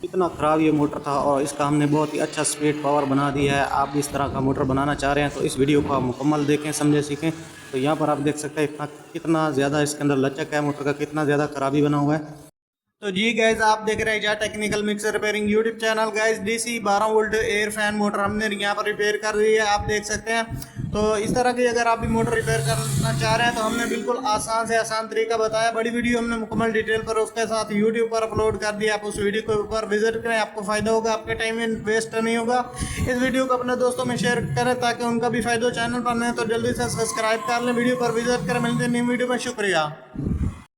इतना ख़राब ये मोटर था और इसका हमने बहुत ही अच्छा स्पीड पावर बना दिया है। आप भी इस तरह का मोटर बनाना चाह रहे हैं तो इस वीडियो को आप मुकम्मल देखें, समझे, सीखें। तो यहाँ पर आप देख सकते हैं कितना ज़्यादा इसके अंदर लचक है, मोटर का कितना ज़्यादा खराबी बना हुआ है। तो जी गैस, आप देख रहे हैं जा technical mixer repairing YouTube channel. Gas DC 12 volt air fan motor हमने यहाँ पर रिपेयर कर दी है, आप देख सकते हैं। तो इस तरह की अगर आप भी मोटर रिपेयर करना चाह रहे हैं तो हमने बिल्कुल आसान से आसान तरीका बताया। बड़ी वीडियो हमने मुकम्मल डिटेल पर उसके साथ यूट्यूब पर अपलोड कर दिया। आप उस वीडियो के ऊपर विजिट करें, आपको फ़ायदा होगा, आपके टाइम वेस्ट नहीं होगा। इस वीडियो को अपने दोस्तों में शेयर करें ताकि उनका भी फ़ायदा हो। चैनल पर नहीं तो जल्दी से सब्सक्राइब कर लें, वीडियो पर विजिट करें। मिलते हैं न्यू वीडियो में, शुक्रिया।